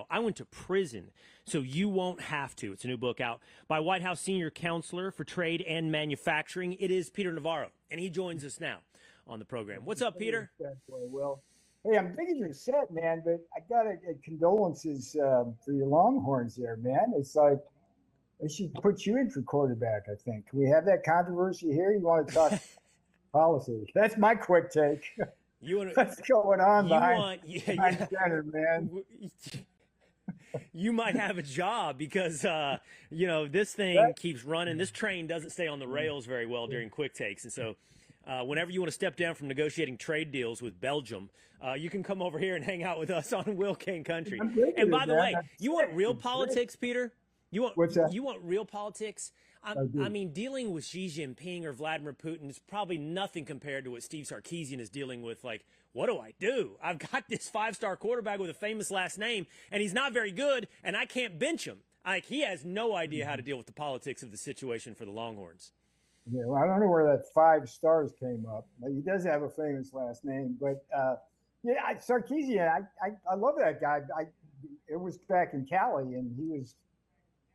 I went to prison, so you won't have to. It's a new book out by White House Senior Counselor for Trade and Manufacturing. It is Peter Navarro, and he joins us now on the program. What's up, Peter? Well, hey, I'm thinking you're set, man, but I got condolences for your Longhorns there, man. It's like they should put you in for quarterback, I think. Can we have that controversy here? You want to talk policy? That's my quick take. You want What's going on you behind, want behind center, man? you might have a job because this thing Right? keeps running. This train doesn't stay on the rails very well during quick takes, and so whenever you want to step down from negotiating trade deals with Belgium, you can come over here and hang out with us on Will King Country. I'm digging And it, by the man. way, That's you want sick. real It's great. politics, Peter? You want What's that? you want real politics? I I do. mean, dealing with Xi Jinping or Vladimir Putin is probably nothing compared to what Steve Sarkisian is dealing with. Like, what do I do? I've got this five-star quarterback with a famous last name, and he's not very good, and I can't bench him. Like, he has no idea how to deal with the politics of the situation for the Longhorns. Yeah, well, I don't know where that 5 stars came up. Like, he does have a famous last name, but yeah, Sarkeesian, I love that guy. It was back in Cali, and he was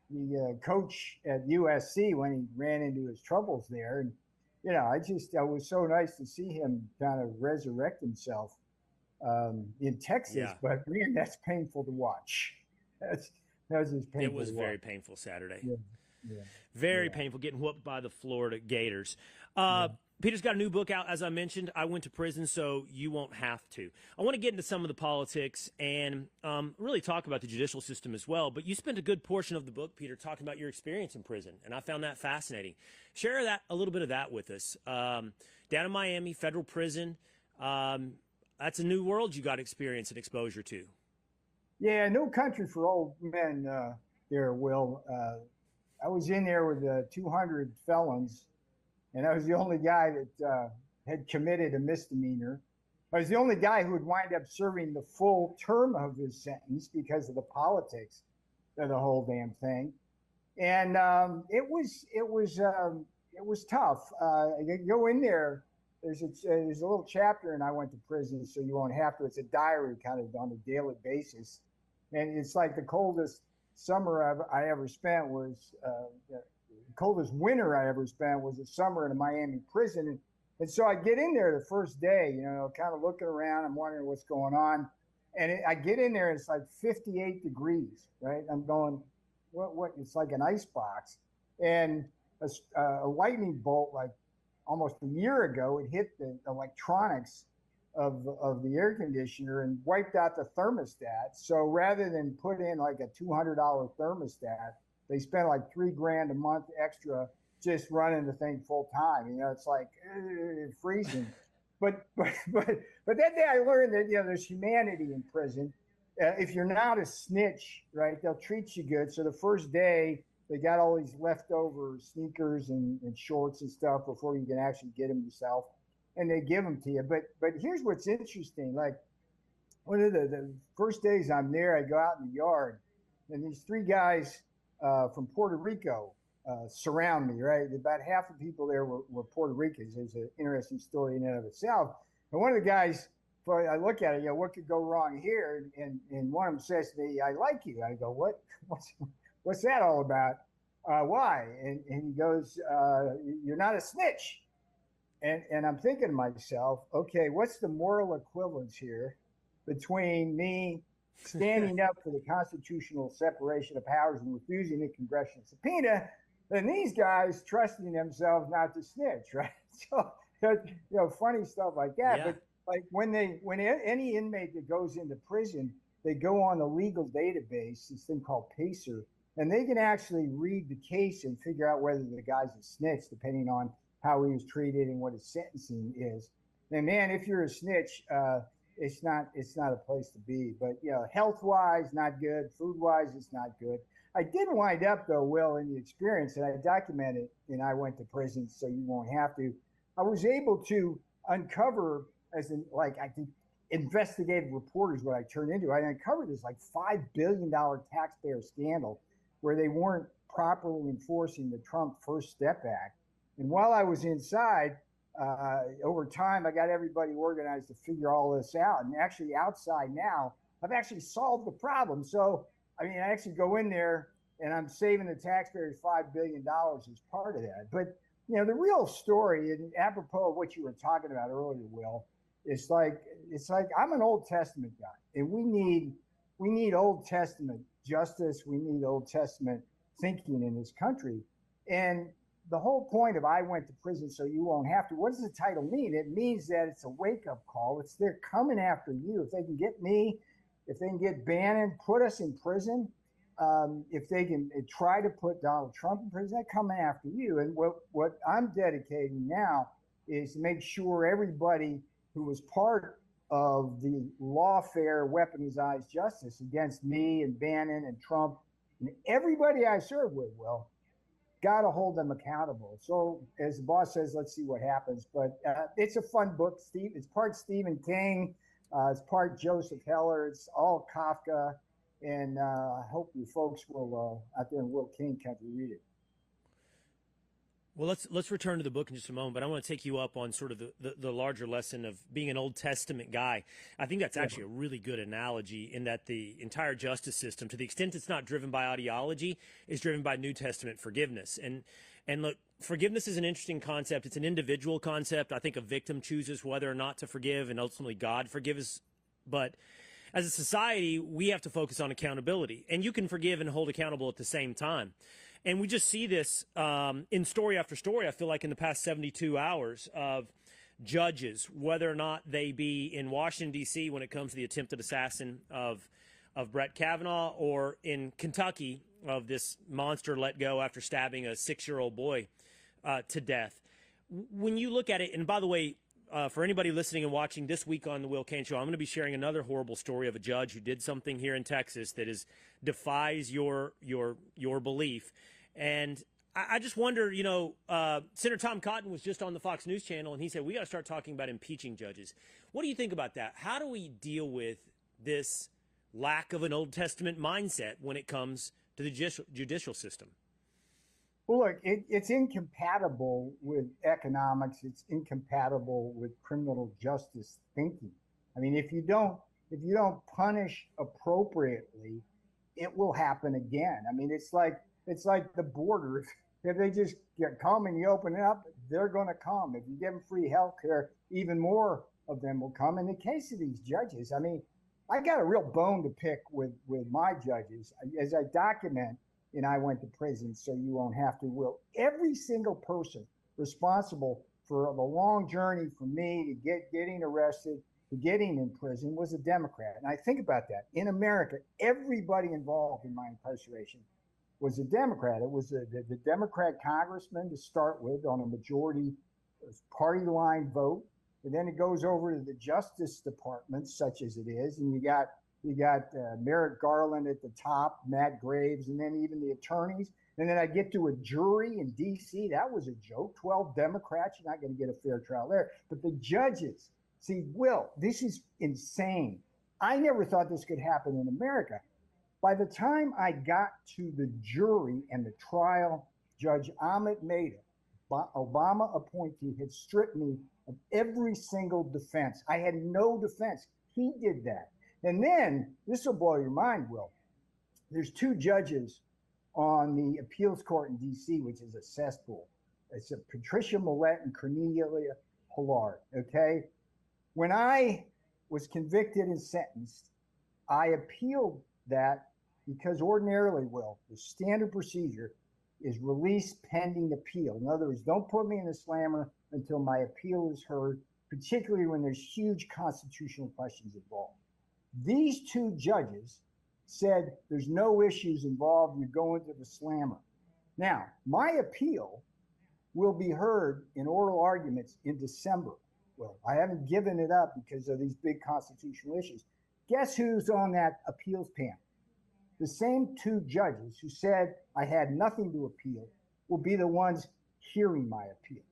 the coach at USC when he ran into his troubles there. And I was so nice to see him kind of resurrect himself in Texas. Yeah, But man, that's painful to watch. That's that's just it painful was to very watch. painful Saturday. Yeah, yeah, Very yeah, painful getting whooped by the Florida Gators. yeah. Peter's got a new book out, as I mentioned. I went to prison, so you won't have to. I want to get into some of the politics and really talk about the judicial system as well. But you spent a good portion of the book, Peter, talking about your experience in prison, and I found that fascinating. Share that a little bit of that with us. Down in Miami, federal prison. That's a new world you got experience and exposure to. Yeah, no country for old men there, Will. I was in there with 200 felons, and I was the only guy that had committed a misdemeanor. I was the only guy who would wind up serving the full term of his sentence because of the politics of the whole damn thing. And it was tough. You go in there. There's a little chapter, and I went to prison, so you won't have to. It's a diary, kind of on a daily basis, and it's like the coldest summer I ever spent was the coldest winter I ever spent was a summer in a Miami prison. And so I get in there the first day, kind of looking around. I'm wondering what's going on. And I get in there, it's like 58 degrees, right? I'm going, what? It's like an ice box. And a lightning bolt, like almost a year ago, it hit the electronics of the air conditioner and wiped out the thermostat. So rather than put in like a $200 thermostat, they spent like 3 grand a month extra just running the thing full time. It's like freezing. But that day I learned that there's humanity in prison. If you're not a snitch, right, they'll treat you good. So the first day they got all these leftover sneakers and shorts and stuff before you can actually get them yourself, and they give them to you. But here's what's interesting. Like one of the first days I'm there, I go out in the yard, and these three guys from Puerto Rico surround me. Right, about half the people there were Puerto Ricans. There's an interesting story in and of itself. And one of the guys, I look at it, what could go wrong here? And one of them says to me, "I like you." I go, "What? What's that all about? Why?" And he goes, "You're not a snitch." And I'm thinking to myself, okay, what's the moral equivalence here between me standing up for the constitutional separation of powers and refusing a congressional subpoena, and these guys trusting themselves not to snitch, right? So, funny stuff like that. Yeah. But like when any inmate that goes into prison, they go on the legal database, this thing called Pacer, and they can actually read the case and figure out whether the guy's a snitch, depending on how he was treated and what his sentencing is. And man, if you're a snitch, it's not a place to be. But health wise, not good. Food wise, it's not good. I did wind up though, Will, in the experience, and I documented. And I went to prison, so you won't have to. I was able to uncover, as in like I think investigative reporters, what I turned into. I uncovered this like $5 billion taxpayer scandal where they weren't properly enforcing the Trump First Step Act. And while I was inside, over time, I got everybody organized to figure all this out. And actually, outside now, I've actually solved the problem. So, I mean, I actually go in there and I'm saving the taxpayers $5 billion as part of that. But, the real story, and apropos of what you were talking about earlier, Will, it's like I'm an Old Testament guy, and we need Old Testament justice. We need Old Testament thinking in this country. And the whole point of I went to prison so you won't have to, what does the title mean? It means that it's a wake up call. It's they're coming after you. If they can get me, if they can get Bannon, put us in prison, if they can try to put Donald Trump in prison, they're coming after you. And what I'm dedicating now is to make sure everybody who was part of the lawfare weaponized justice against me and Bannon and Trump and everybody I serve with, Will, got to hold them accountable. So as the boss says, let's see what happens. But it's a fun book, Steve. It's part Stephen King. It's part Joseph Heller. It's all Kafka. And I hope you folks will, out there in Will King country, read it. Well, let's return to the book in just a moment, but I want to take you up on sort of the larger lesson of being an Old Testament guy. I think that's actually a really good analogy in that the entire justice system, to the extent it's not driven by ideology, is driven by New Testament forgiveness. And look, forgiveness is an interesting concept. It's an individual concept. I think a victim chooses whether or not to forgive, and ultimately God forgives. But as a society, we have to focus on accountability, and you can forgive and hold accountable at the same time. And we just see this in story after story, I feel like, in the past 72 hours of judges, whether or not they be in Washington, D.C. when it comes to the attempted assassin of Brett Kavanaugh, or in Kentucky of this monster let go after stabbing a 6-year-old boy to death. When you look at it, and by the way, for anybody listening and watching this week on the Will Cain Show, I'm going to be sharing another horrible story of a judge who did something here in Texas that defies your belief. And I just wonder, Senator Tom Cotton was just on the Fox News channel, and he said, we got to start talking about impeaching judges. What do you think about that? How do we deal with this lack of an Old Testament mindset when it comes to the judicial system? Well, look, it's incompatible with economics. It's incompatible with criminal justice thinking. I mean, if you don't punish appropriately, it will happen again. I mean, it's like the border. If they just come and you open it up, they're going to come. If you give them free health care, even more of them will come. In the case of these judges, I mean, I got a real bone to pick with my judges. As I document, and I went to prison so you won't have to, Will, every single person responsible for the long journey from me to getting arrested to getting in prison was a Democrat. And I think about that. In America, everybody involved in my incarceration was a Democrat. It was the Democrat congressman to start with on a majority party line vote. And then it goes over to the Justice Department, such as it is. And you got Merrick Garland at the top, Matt Graves, and then even the attorneys. And then I get to a jury in D.C. That was a joke. 12 Democrats, you're not going to get a fair trial there. But the judges, see, Will, this is insane. I never thought this could happen in America. By the time I got to the jury and the trial, Judge Ahmed Maida, Obama appointee, had stripped me of every single defense. I had no defense. He did that. And then, this will blow your mind, Will. There's 2 judges on the appeals court in D.C., which is a cesspool. It's Patricia Millett and Cornelia Hillard, okay? When I was convicted and sentenced, I appealed that because ordinarily, Will, the standard procedure is release pending appeal. In other words, don't put me in a slammer until my appeal is heard, particularly when there's huge constitutional questions involved. These 2 judges said there's no issues involved, you go into the slammer. Now, my appeal will be heard in oral arguments in December. Well, I haven't given it up because of these big constitutional issues. Guess who's on that appeals panel? The same 2 judges who said I had nothing to appeal will be the ones hearing my appeal.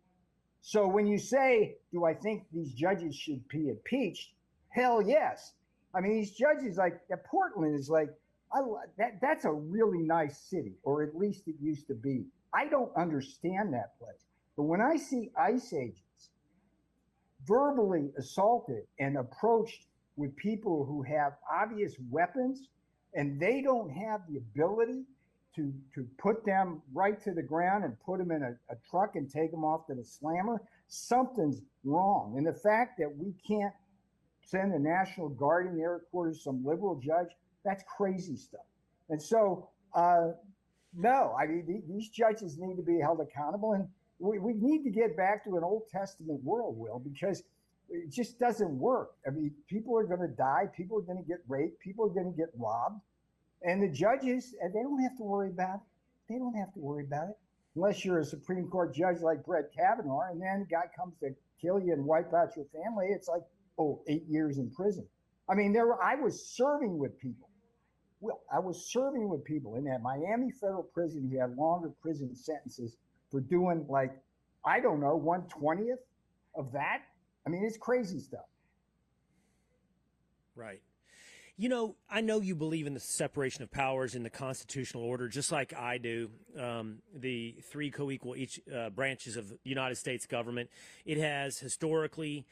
So when you say, do I think these judges should be impeached? Hell yes. I mean, these judges, like Portland is like, that's a really nice city, or at least it used to be. I don't understand that place. But when I see ICE agents verbally assaulted and approached with people who have obvious weapons and they don't have the ability to put them right to the ground and put them in a truck and take them off to the slammer, something's wrong. And the fact that we can't send the National Guard in there, quarters some liberal judge, that's crazy stuff. And so, no, I mean, these judges need to be held accountable. And we need to get back to an Old Testament world, Will, because it just doesn't work. I mean, people are going to die. People are going to get raped. People are going to get robbed. And the judges, they don't have to worry about it. They don't have to worry about it unless you're a Supreme Court judge like Brett Kavanaugh, and then the guy comes to kill you and wipe out your family. It's like, 8 years in prison. I mean, I was serving with people. Well, I was serving with people in that Miami federal prison who had longer prison sentences for doing, like, I don't know, 1/20th of that. I mean, it's crazy stuff. Right. You know, I know you believe in the separation of powers in the constitutional order, just like I do. The three co-equal each branches of the United States government. It has historically,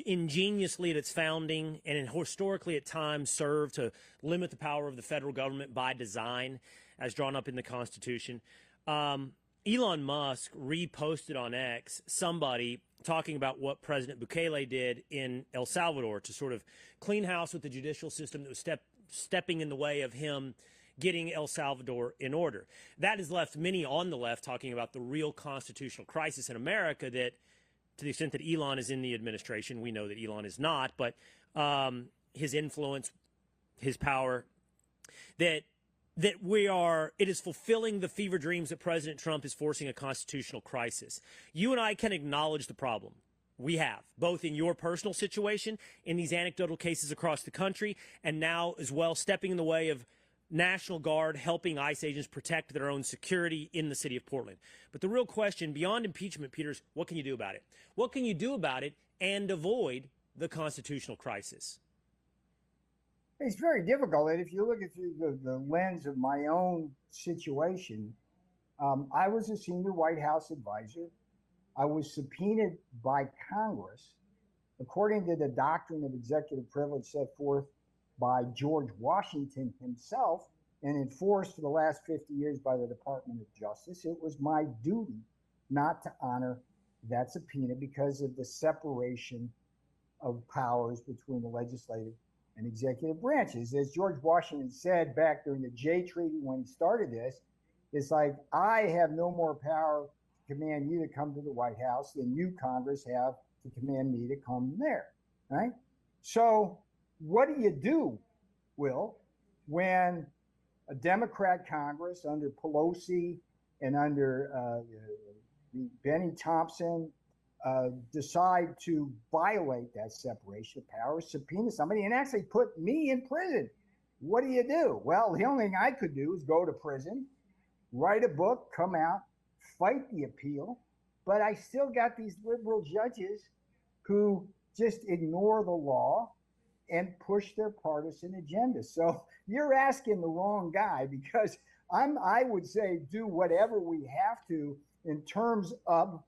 ingeniously at its founding, and historically at times served to limit the power of the federal government by design, as drawn up in the Constitution. Elon Musk reposted on X somebody talking about what President Bukele did in El Salvador to sort of clean house with the judicial system that was stepping in the way of him getting El Salvador in order. That has left many on the left talking about the real constitutional crisis in America, that to the extent that Elon is in the administration, we know that Elon is not, but his influence, his power, that it is fulfilling the fever dreams that President Trump is forcing a constitutional crisis. You and I can acknowledge the problem we have, both in your personal situation, in these anecdotal cases across the country, and now as well stepping in the way of National Guard helping ICE agents protect their own security in the city of Portland. But the real question beyond impeachment, Peter, is what can you do about it? What can you do about it and avoid the constitutional crisis? It's very difficult. And if you look at through the lens of my own situation, I was a senior White House advisor. I was subpoenaed by Congress, according to the doctrine of executive privilege set forth by George Washington himself and enforced for the last 50 years by the Department of Justice. It was my duty not to honor that subpoena because of the separation of powers between the legislative and executive branches. As George Washington said back during the Jay Treaty when he started this, it's like, I have no more power to command you to come to the White House than you, Congress, have to command me to come there, right? So what do you do, Will, when a Democrat Congress under Pelosi and under Benny Thompson decide to violate that separation of powers, subpoena somebody, and actually put me in prison? What do you do? Well, the only thing I could do is go to prison, write a book, come out, fight the appeal. But I still got these liberal judges who just ignore the law and push their partisan agenda. So you're asking the wrong guy, because I would say do whatever we have to in terms of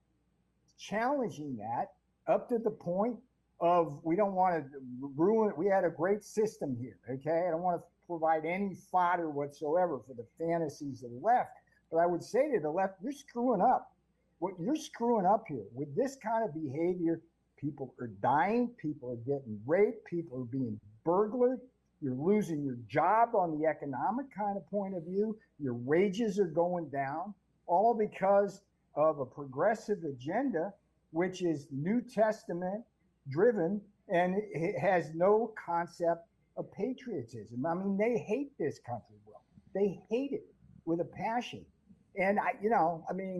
challenging that up to the point of, we don't want to ruin it. We had a great system here, okay? I don't want to provide any fodder whatsoever for the fantasies of the left. But I would say to the left, you're screwing up. What you're screwing up here with this kind of behavior, people are dying, people are getting raped, people are being burglared, you're losing your job on the economic kind of point of view, your wages are going down, all because of a progressive agenda, which is New Testament driven, and it has no concept of patriotism. I mean, they hate this country, Will. They hate it with a passion. And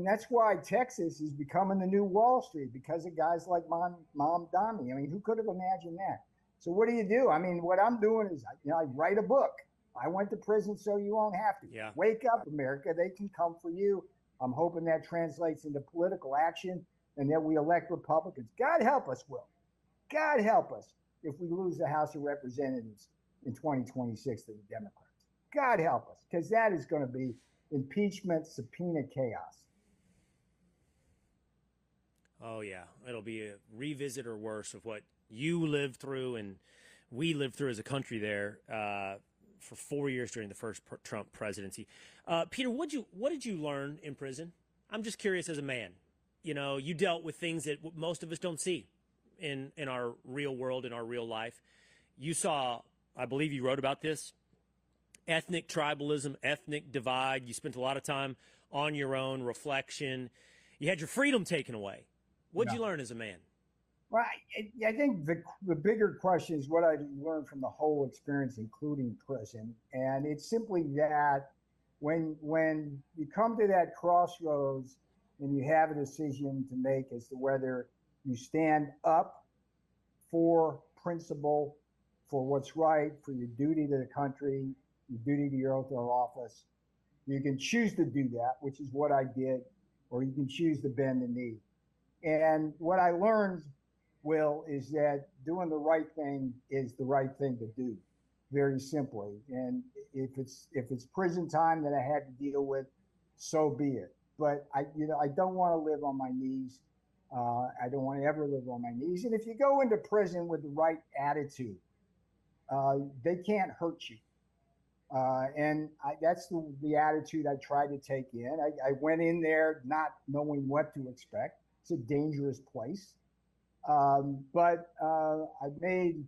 that's why Texas is becoming the new Wall Street, because of guys like Mom Donnie. I mean, who could have imagined that? So what do? I mean, what I'm doing is, I write a book. I went to prison so you won't have to. Yeah. Wake up, America. They can come for you. I'm hoping that translates into political action and that we elect Republicans. God help us, Will. God help us if we lose the House of Representatives in 2026 to the Democrats. God help us, because that is going to be impeachment, subpoena chaos. Oh, yeah. It'll be a revisit or worse of what you lived through and we lived through as a country there for 4 years during the first Trump presidency. Peter, what did you learn in prison? I'm just curious as a man. You know, you dealt with things that most of us don't see in our real world, in our real life. You saw, I believe you wrote about this, ethnic tribalism, ethnic divide. You spent a lot of time on your own, reflection. You had your freedom taken away. What did you learn as a man? Well, I think the bigger question is what I learned from the whole experience, including prison. And it's simply that when you come to that crossroads and you have a decision to make as to whether you stand up for principle, for what's right, for your duty to the country, your duty to your oath of office, you can choose to do that, which is what I did, or you can choose to bend the knee. And what I learned, Will, is that doing the right thing is the right thing to do, very simply. And if it's prison time that I had to deal with, so be it. But I don't want to live on my knees. I don't want to ever live on my knees. And if you go into prison with the right attitude, they can't hurt you. That's the attitude I tried to take in. I went in there not knowing what to expect. It's a dangerous place. But I made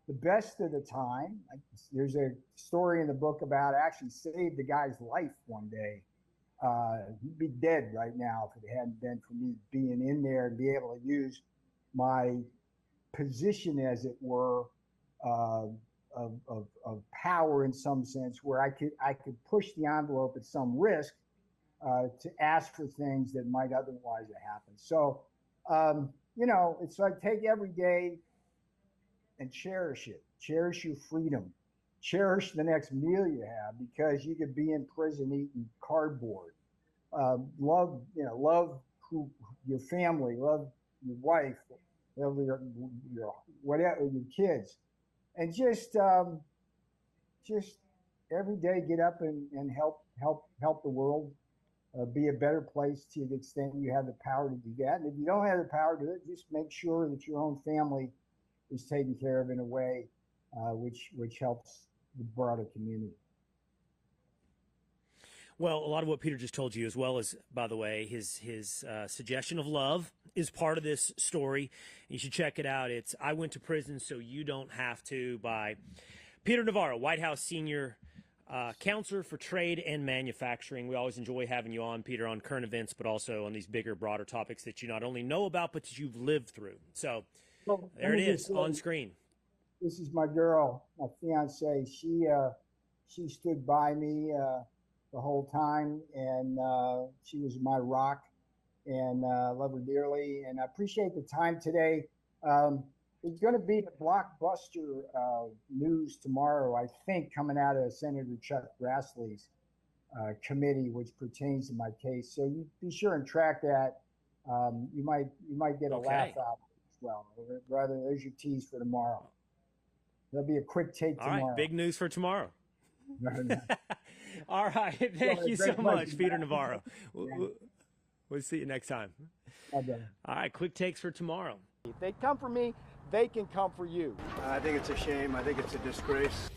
the best of the time. There's a story in the book about I actually saved the guy's life one day. He'd be dead right now if it hadn't been for me being in there and be able to use my position, as it were, of power in some sense, where I could push the envelope at some risk to ask for things that might otherwise have happened. So, it's like take every day and cherish it. Cherish your freedom. Cherish the next meal you have, because you could be in prison eating cardboard. Love your family, love your wife, love your whatever, your kids, and just every day get up and help the world be a better place to the extent you have the power to do that. And if you don't have the power to do it, just make sure that your own family is taken care of in a way which helps the broader community. Well, a lot of what Peter just told you, as well as, by the way, his suggestion of love is part of this story. You should check it out. It's I Went to Prison So You Don't Have to by Peter Navarro, White House Senior Counselor for Trade and Manufacturing. We always enjoy having you on, Peter, on current events, but also on these bigger, broader topics that you not only know about, but that you've lived through. So there it is on screen. This is my girl, my fiance. She stood by me the whole time, and she was my rock, and love her dearly. And I appreciate the time today. It's going to be the blockbuster news tomorrow, I think, coming out of Senator Chuck Grassley's committee, which pertains to my case. So you be sure and track that. You might get a laugh out as well. Rather, there's your tease for tomorrow. There'll be a quick take tomorrow. All right, big news for tomorrow. All right, thank you so much, Peter Navarro. We'll see you next time. All right, quick takes for tomorrow. If they come for me, they can come for you. I think it's a shame. I think it's a disgrace.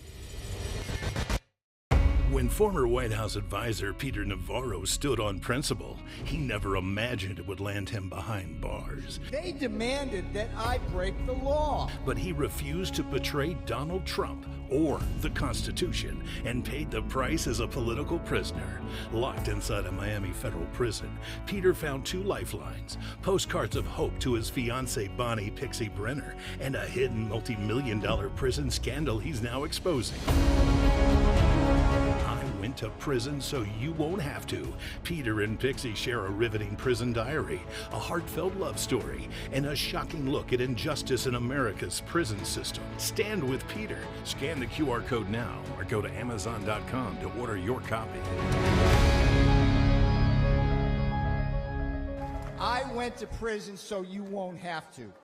When former White House advisor Peter Navarro stood on principle, he never imagined it would land him behind bars. They demanded that I break the law. But he refused to betray Donald Trump or the Constitution and paid the price as a political prisoner. Locked inside a Miami federal prison, Peter found two lifelines, postcards of hope to his fiancée Bonnie Pixie Brenner, and a hidden multi-million-dollar prison scandal he's now exposing. I went to prison so you won't have to. Peter and Pixie share a riveting prison diary, a heartfelt love story, and a shocking look at injustice in America's prison system. Stand with Peter. Scan the QR code now or go to Amazon.com to order your copy. I went to prison so you won't have to.